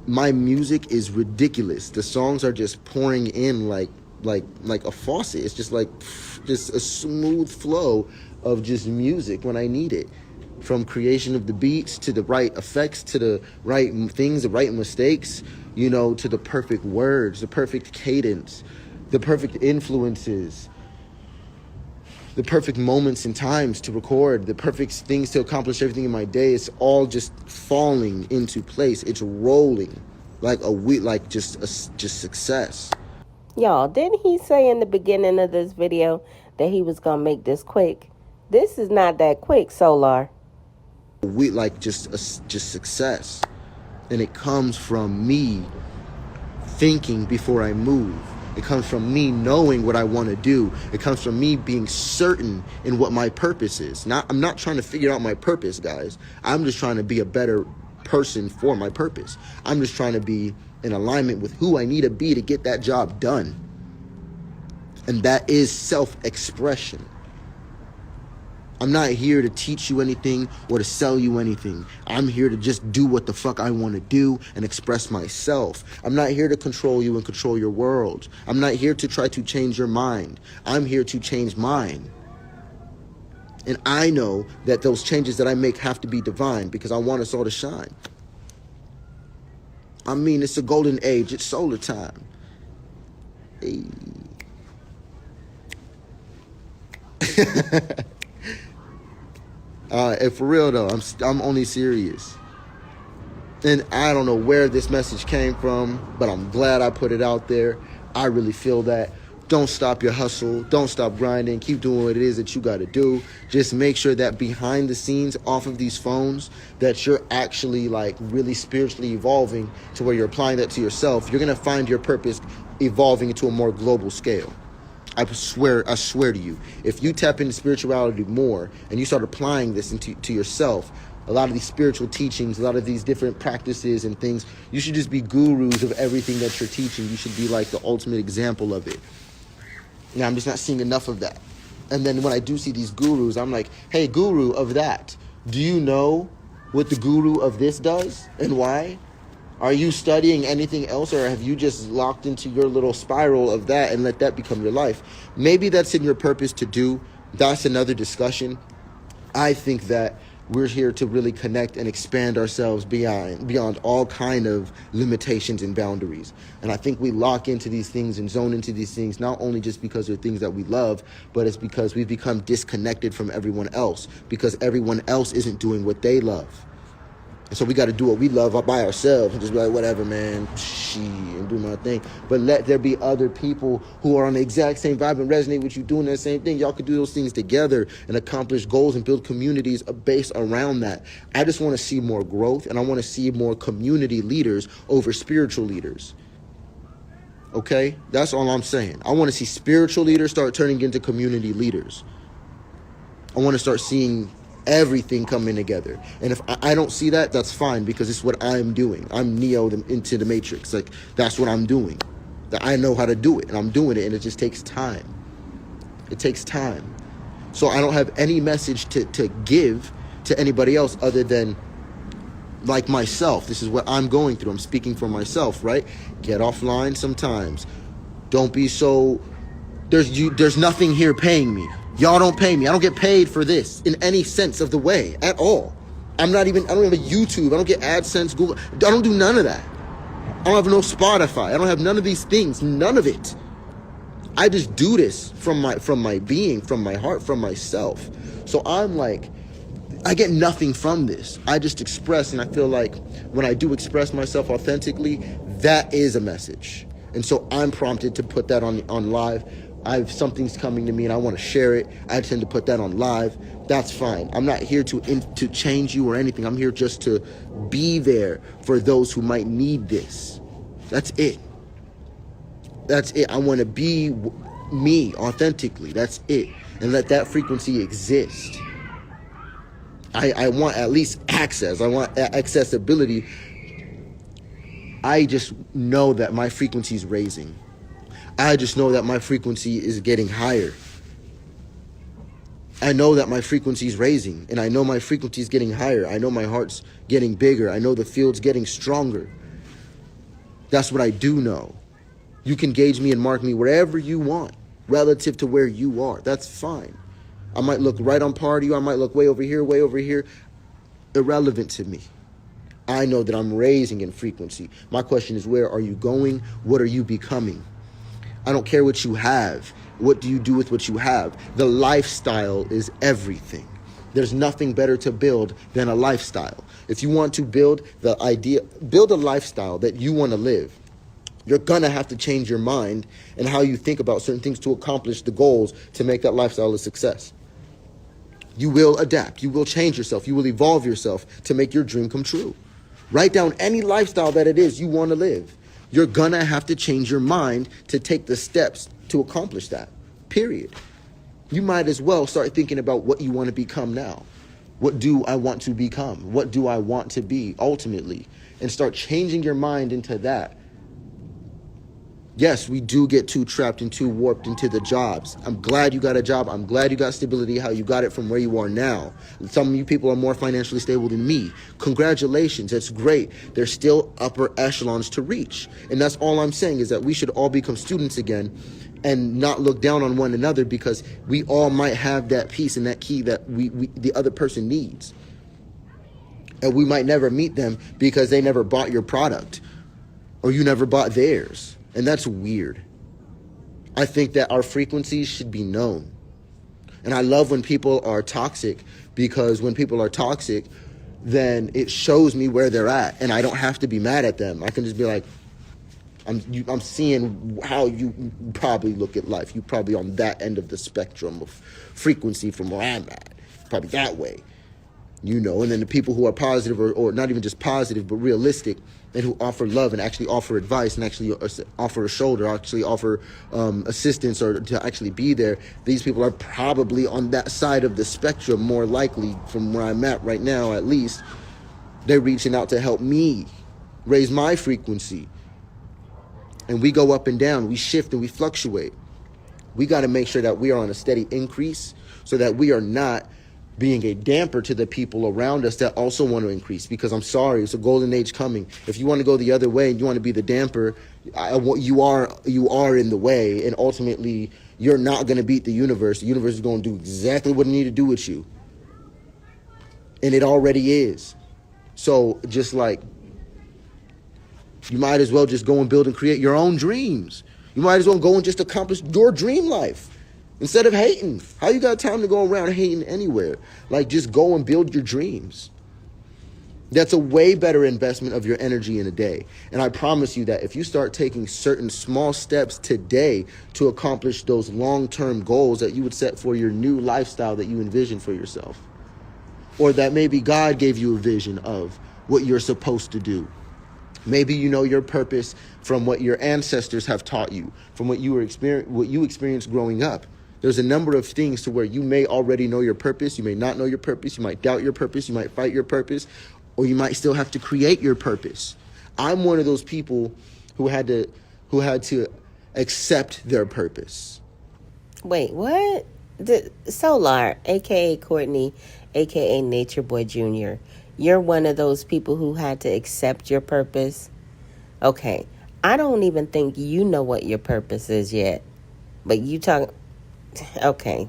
My music is ridiculous. The songs are just pouring in like a faucet. It's just like just a smooth flow of just music when I need it. From creation of the beats to the right effects to the right things, the right mistakes, to the perfect words, the perfect cadence, the perfect influences, the perfect moments and times to record, the perfect things to accomplish everything in my day. It's all just falling into place. It's rolling like a wheat, like just success. Y'all, didn't he say in the beginning of this video that he was going to make this quick? This is not that quick, Solar. We like just success. And it comes from me thinking before I move. It comes from me knowing what I want to do. It comes from me being certain in what my purpose is. I'm not trying to figure out my purpose, guys. I'm just trying to be a better person for my purpose. I'm just trying to be in alignment with who I need to be to get that job done. And that is self-expression. I'm not here to teach you anything or to sell you anything. I'm here to just do what the fuck I want to do and express myself. I'm not here to control you and control your world. I'm not here to try to change your mind. I'm here to change mine. And I know that those changes that I make have to be divine because I want us all to shine. I mean, it's a golden age. It's solar time. Hey. And for real though, I'm only serious. And I don't know where this message came from, but I'm glad I put it out there. I really feel that. Don't stop your hustle. Don't stop grinding. Keep doing what it is that you got to do. Just make sure that behind the scenes, off of these phones, that you're actually like really spiritually evolving to where you're applying that to yourself. You're going to find your purpose evolving into a more global scale. I swear to you, if you tap into spirituality more and you start applying this to yourself, a lot of these spiritual teachings, a lot of these different practices and things, you should just be gurus of everything that you're teaching. You should be like the ultimate example of it. Now, I'm just not seeing enough of that. And then when I do see these gurus, I'm like, hey, guru of that, do you know what the guru of this does and why? Are you studying anything else, or have you just locked into your little spiral of that and let that become your life? Maybe that's in your purpose to do. That's another discussion. I think that we're here to really connect and expand ourselves beyond all kind of limitations and boundaries. And I think we lock into these things and zone into these things, not only just because they're things that we love, but it's because we've become disconnected from everyone else, because everyone else isn't doing what they love. And so we got to do what we love by ourselves and just be like, whatever, man, and do my thing. But let there be other people who are on the exact same vibe and resonate with you doing that same thing. Y'all could do those things together and accomplish goals and build communities based around that. I just want to see more growth, and I want to see more community leaders over spiritual leaders. Okay? That's all I'm saying. I want to see spiritual leaders start turning into community leaders. I want to start seeing everything coming together. And if I don't see that, that's fine, because it's what I'm doing. I'm Neo into the Matrix. Like, that's what I'm doing. That I know how to do it, and I'm doing it, and it just takes time. It takes time. So I don't have any message to give to anybody else other than like myself. This is what I'm going through. I'm speaking for myself, right? Get offline sometimes. Don't be so... There's nothing here paying me. Y'all don't pay me. I don't get paid for this in any sense of the way at all. I don't have a YouTube. I don't get AdSense, Google. I don't do none of that. I don't have no Spotify. I don't have none of these things. None of it. I just do this from my being, from my heart, from myself. So I'm like, I get nothing from this. I just express, and I feel like when I do express myself authentically, that is a message. And so I'm prompted to put that on live. Something's coming to me and I want to share it. I tend to put that on live. That's fine. I'm not here to change you or anything. I'm here just to be there for those who might need this. That's it. That's it. I want to be me authentically. That's it. And let that frequency exist. I want at least access. I want accessibility. I just know that my frequency is raising. I just know that my frequency is getting higher. I know that my frequency is raising, and I know my frequency is getting higher. I know my heart's getting bigger. I know the field's getting stronger. That's what I do know. You can gauge me and mark me wherever you want, relative to where you are. That's fine. I might look right on par to you. I might look way over here. Irrelevant to me. I know that I'm raising in frequency. My question is, where are you going? What are you becoming? I don't care what you have. What do you do with what you have? The lifestyle is everything. There's nothing better to build than a lifestyle. If you want to build a lifestyle that you want to live, you're going to have to change your mind and how you think about certain things to accomplish the goals to make that lifestyle a success. You will adapt. You will change yourself. You will evolve yourself to make your dream come true. Write down any lifestyle that it is you want to live. You're going to have to change your mind to take the steps to accomplish that, period. You might as well start thinking about what you want to become now. What do I want to become? What do I want to be ultimately? And start changing your mind into that. Yes, we do get too trapped and too warped into the jobs. I'm glad you got a job. I'm glad you got stability, how you got it from where you are now. Some of you people are more financially stable than me. Congratulations. That's great. There's still upper echelons to reach. And that's all I'm saying, is that we should all become students again and not look down on one another, because we all might have that piece and that key that the other person needs. And we might never meet them because they never bought your product or you never bought theirs. And that's weird. I think that our frequencies should be known. And I love when people are toxic, because when people are toxic, then it shows me where they're at. And I don't have to be mad at them. I can just be like, I'm seeing how you probably look at life. You're probably on that end of the spectrum of frequency from where I'm at. Probably that way. you know, and then the people who are positive or not even just positive, but realistic, and who offer love and actually offer advice and actually offer a shoulder, actually offer assistance or to actually be there. These people are probably on that side of the spectrum, more likely from where I'm at right now, at least. They're reaching out to help me raise my frequency. And we go up and down, we shift and we fluctuate. We got to make sure that we are on a steady increase so that we are not being a damper to the people around us that also want to increase. Because I'm sorry, it's a golden age coming. If you want to go the other way and you want to be the damper, you are in the way, and ultimately you're not going to beat the universe. The universe is going to do exactly what it needs to do with you, and it already is. So just like, you might as well just go and build and create your own dreams. You might as well go and just accomplish your dream life instead of hating. How you got time to go around hating anywhere? Like, just go and build your dreams. That's a way better investment of your energy in a day. And I promise you that if you start taking certain small steps today to accomplish those long-term goals that you would set for your new lifestyle that you envision for yourself, or that maybe God gave you a vision of what you're supposed to do. Maybe you know your purpose from what your ancestors have taught you, from what you experienced growing up. There's a number of things to where you may already know your purpose. You may not know your purpose. You might doubt your purpose. You might fight your purpose, or you might still have to create your purpose. I'm one of those people who had to accept their purpose. Wait, what? Solar, aka Courtney, aka Nature Boy Jr., you're one of those people who had to accept your purpose? Okay, I don't even think you know what your purpose is yet. But you talk... Okay.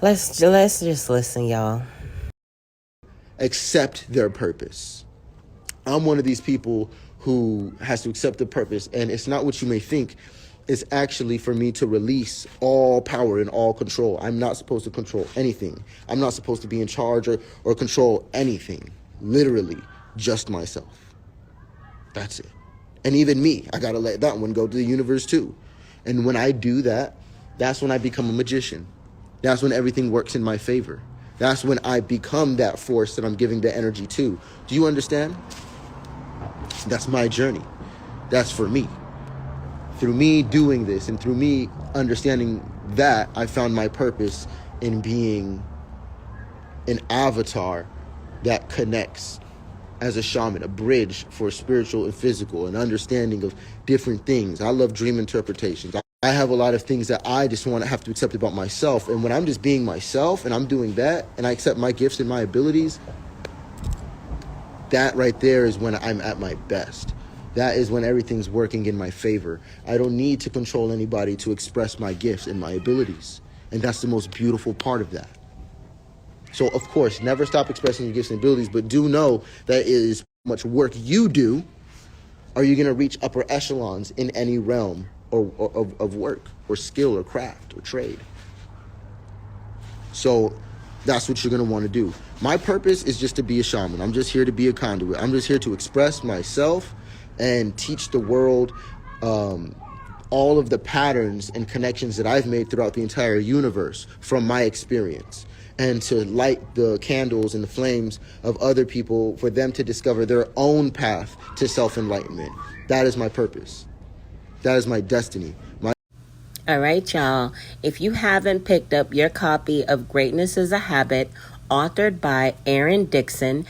Let's just listen, y'all. Accept their purpose. I'm one of these people who has to accept the purpose, and it's not what you may think. It's actually for me to release all power and all control. I'm not supposed to control anything. I'm not supposed to be in charge or control anything. Literally, just myself. That's it. And even me, I gotta let that one go to the universe too. And when I do that, that's when I become a magician. That's when everything works in my favor. That's when I become that force that I'm giving the energy to. Do you understand? That's my journey. That's for me. Through me doing this and through me understanding that, I found my purpose in being an avatar that connects as a shaman, a bridge for spiritual and physical, an understanding of different things. I love dream interpretations. I have a lot of things that I just want to have to accept about myself. And when I'm just being myself and I'm doing that and I accept my gifts and my abilities, that right there is when I'm at my best. That is when everything's working in my favor. I don't need to control anybody to express my gifts and my abilities. And that's the most beautiful part of that. So, of course, never stop expressing your gifts and abilities, but do know that it is how much work you do. Are you going to reach upper echelons in any realm of work or skill or craft or trade? So that's what you're going to want to do. My purpose is just to be a shaman. I'm just here to be a conduit. I'm just here to express myself and teach the world all of the patterns and connections that I've made throughout the entire universe from my experience, and to light the candles and the flames of other people for them to discover their own path to self-enlightenment. That is my purpose. That is my destiny. All right, y'all. If you haven't picked up your copy of Greatness is a Habit, authored by Aaron Dixon,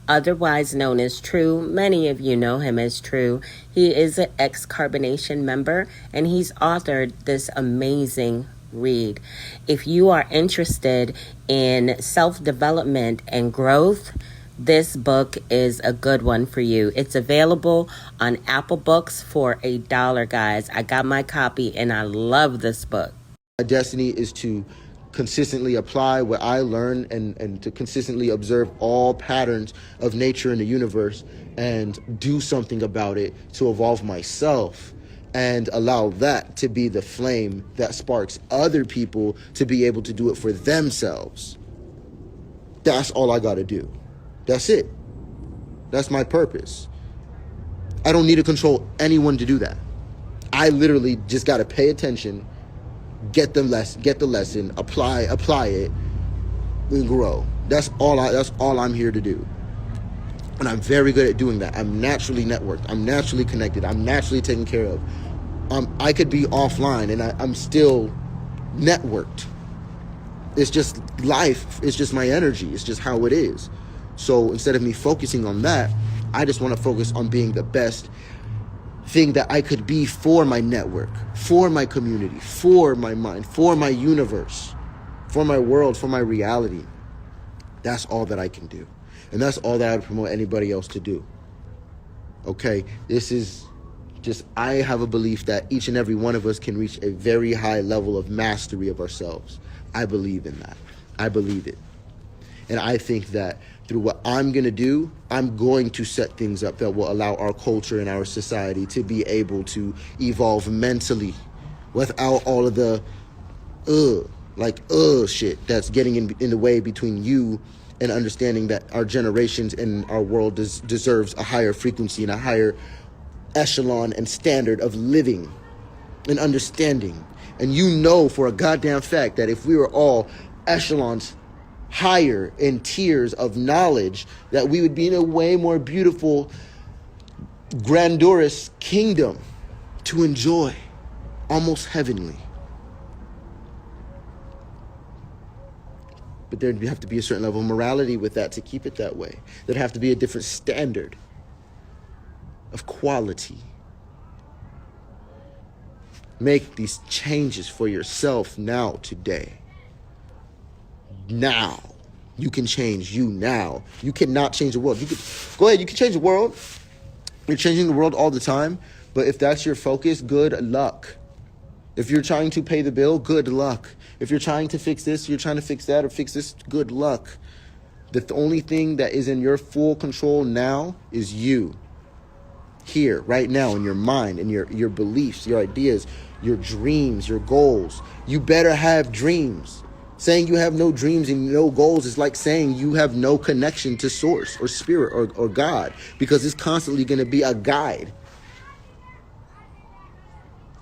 otherwise known as True. Many of you know him as True. He is an ex-Carbonation member, and he's authored this amazing read. If you are interested in self-development and growth, this book is a good one for you. It's available on Apple Books for $1, guys. I got my copy, and I love this book. My destiny is to consistently apply what I learn and to consistently observe all patterns of nature in the universe and do something about it to evolve myself, and allow that to be the flame that sparks other people to be able to do it for themselves. That's all I got to do. That's it. That's my purpose. I don't need to control anyone to do that. I literally just got to pay attention, get the lesson, apply it, and grow. That's all I'm here to do. And I'm very good at doing that. I'm naturally networked. I'm naturally connected. I'm naturally taken care of. I could be offline and I'm still networked. It's just life. It's just my energy. It's just how it is. So instead of me focusing on that, I just want to focus on being the best thing that I could be for my network, for my community, for my mind, for my universe, for my world, for my reality. That's all that I can do. And that's all that I would promote anybody else to do. Okay, this is just, I have a belief that each and every one of us can reach a very high level of mastery of ourselves. I believe in that. I believe it. And I think that through what I'm going to do, I'm going to set things up that will allow our culture and our society to be able to evolve mentally without all of the shit that's getting in the way between you and understanding that our generations and our world deserves a higher frequency and a higher echelon and standard of living and understanding. And you know for a goddamn fact that if we were all echelons higher in tiers of knowledge, that we would be in a way more beautiful, grandiose kingdom to enjoy, almost heavenly. But there'd have to be a certain level of morality with that to keep it that way. There'd have to be a different standard of quality. Make these changes for yourself now, today. Now. You can change you now. You cannot change the world. You can change the world. You're changing the world all the time. But if that's your focus, good luck. If you're trying to pay the bill, good luck. If you're trying to fix this, you're trying to fix that or fix this, good luck. The only thing that is in your full control now is you. Here, right now, in your mind, in your beliefs, your ideas, your dreams, your goals. You better have dreams. Saying you have no dreams and no goals is like saying you have no connection to source or spirit or God, because it's constantly going to be a guide.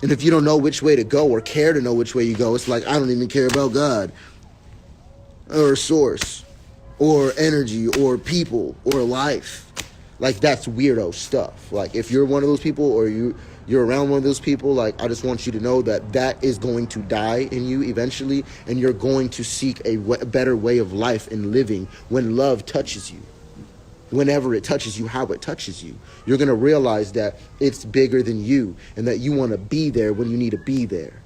And if you don't know which way to go or care to know which way you go, it's like, I don't even care about God or source or energy or people or life. Like, that's weirdo stuff. Like, if you're one of those people or you're around one of those people, like, I just want you to know that that is going to die in you eventually, and you're going to seek a better way of life and living when love touches you. Whenever it touches you, how it touches you. You're going to realize that it's bigger than you and that you want to be there when you need to be there.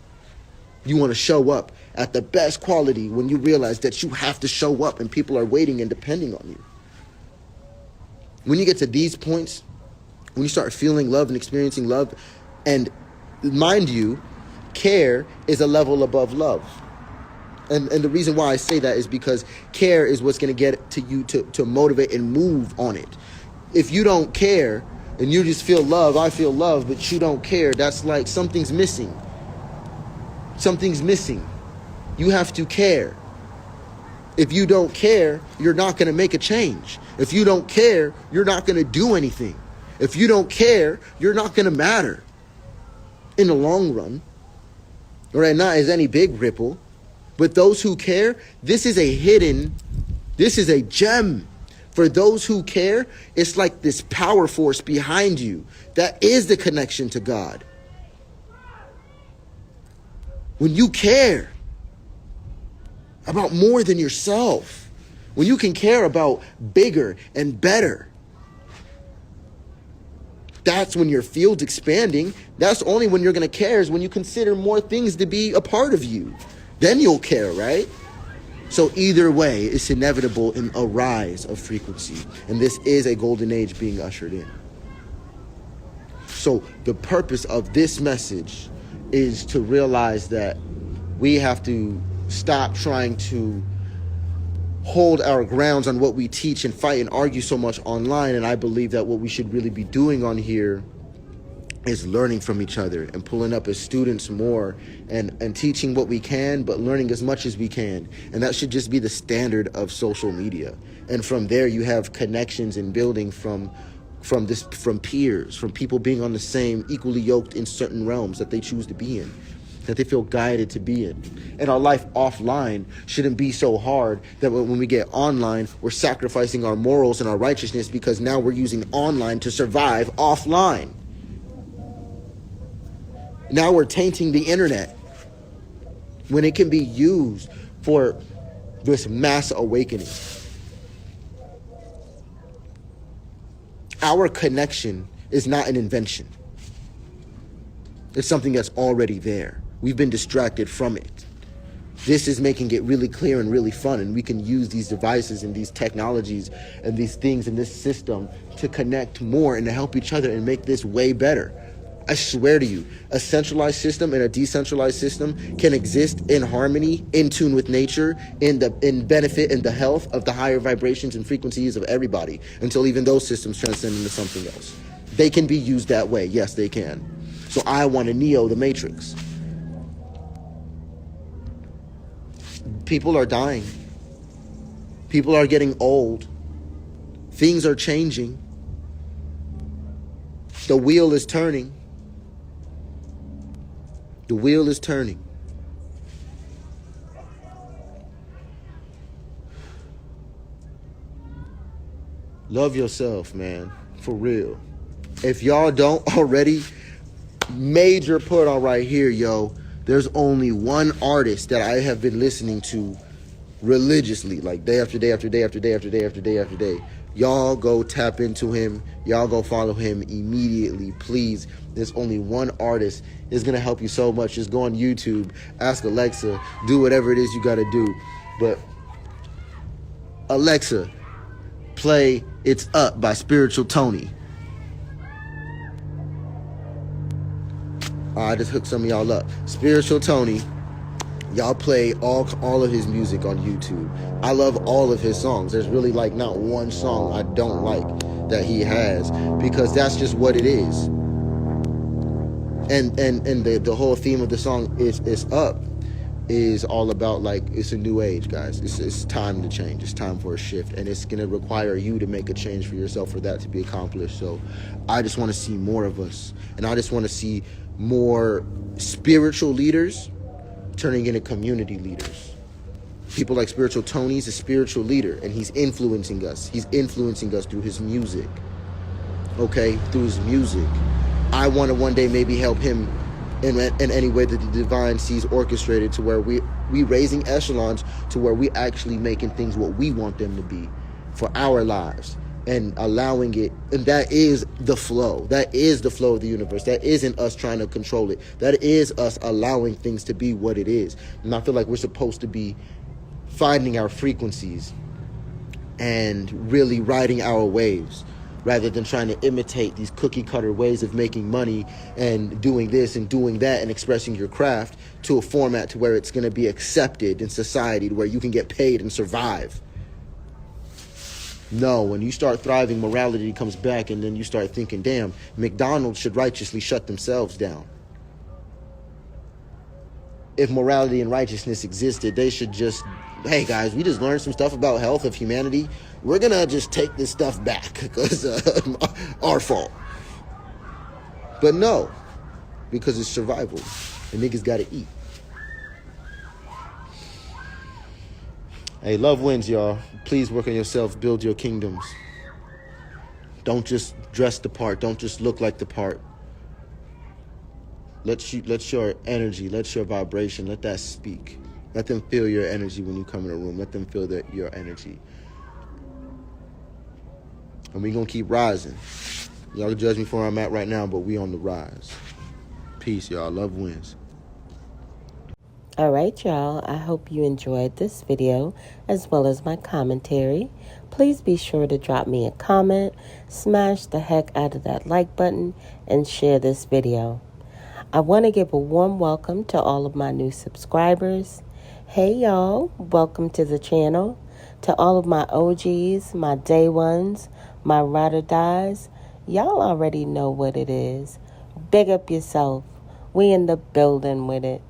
You want to show up at the best quality when you realize that you have to show up and people are waiting and depending on you. When you get to these points, when you start feeling love and experiencing love, and mind you, care is a level above love. And the reason why I say that is because care is what's going to get to you to motivate and move on it. If you don't care and you just feel love, I feel love, but you don't care, that's like something's missing. Something's missing. You have to care. If you don't care, you're not going to make a change. If you don't care, you're not going to do anything. If you don't care, you're not going to matter in the long run. All right, not as any big ripple. But those who care, this is a gem. For those who care, it's like this power force behind you that is the connection to God. When you care about more than yourself, when you can care about bigger and better, that's when your field's expanding. That's only when you're going to care, is when you consider more things to be a part of you. Then you'll care, right? So either way, it's inevitable in a rise of frequency. And this is a golden age being ushered in. So the purpose of this message is to realize that we have to stop trying to hold our grounds on what we teach and fight and argue so much online. And I believe that what we should really be doing on here is learning from each other and pulling up as students more and teaching what we can, but learning as much as we can. And that should just be the standard of social media. And from there, you have connections and building from peers, from people being on the same, equally yoked in certain realms that they choose to be in. that they feel guided to be in. And our life offline shouldn't be so hard that when we get online, we're sacrificing our morals and our righteousness because now we're using online to survive offline. Now we're tainting the internet when it can be used for this mass awakening. Our connection is not an invention. It's something that's already there. We've been distracted from it. This is making it really clear and really fun, and we can use these devices and these technologies and these things in this system to connect more and to help each other and make this way better. I swear to you, a centralized system and a decentralized system can exist in harmony, in tune with nature, in benefit and the health of the higher vibrations and frequencies of everybody, until even those systems transcend into something else. They can be used that way. Yes, they can. So I want to neo the matrix. People are dying. People are getting old. Things are changing. The wheel is turning. The wheel is turning. Love yourself, man. For real. If y'all don't already, major put on right here, yo. There's only one artist that I have been listening to religiously, like day after day after day after day after day after day after day. Y'all go tap into him. Y'all go follow him immediately, please. There's only one artist. It's going to help you so much. Just go on YouTube, ask Alexa, do whatever it is you got to do. But Alexa, play It's Up by Spiritual Tony. I just hooked some of y'all up. Spiritual Tony, y'all play all of his music on YouTube. I love all of his songs. There's really like not one song I don't like that he has, because that's just what it is. And the whole theme of the song is Up is all about, like, it's a new age, guys. It's time to change. It's time for a shift, and it's gonna require you to make a change for yourself for that to be accomplished. So I just want to see more of us, and I just want to see more spiritual leaders turning into community leaders. People like Spiritual Tony's a spiritual leader, and he's influencing us. He's influencing us through his music. Okay, through his music. I want to one day maybe help him in any way that the divine sees orchestrated, to where we raising echelons to where we actually making things what we want them to be for our lives, and allowing it. And that is the flow. That is the flow of the universe. That isn't us trying to control it. That is us allowing things to be what it is. And I feel like we're supposed to be finding our frequencies and really riding our waves, rather than trying to imitate these cookie cutter ways of making money and doing this and doing that and expressing your craft to a format to where it's going to be accepted in society, to where you can get paid and survive. No, when you start thriving, morality comes back, and then you start thinking, damn, McDonald's should righteously shut themselves down. If morality and righteousness existed, they should just, hey guys, we just learned some stuff about health of humanity. We're going to just take this stuff back because our fault. But no, because it's survival, and niggas got to eat. Hey, love wins, y'all. Please work on yourself. Build your kingdoms. Don't just dress the part. Don't just look like the part. Let your energy, let your vibration, let that speak. Let them feel your energy when you come in a room. Let them feel your energy. And we're going to keep rising. Y'all can judge me for where I'm at right now, but we on the rise. Peace, y'all. Love wins. All right, y'all. I hope you enjoyed this video as well as my commentary. Please be sure to drop me a comment, smash the heck out of that like button, and share this video. I want to give a warm welcome to all of my new subscribers. Hey, y'all. Welcome to the channel. To all of my OGs, my day ones, my ride or dies, y'all already know what it is. Big up yourself. We in the building with it.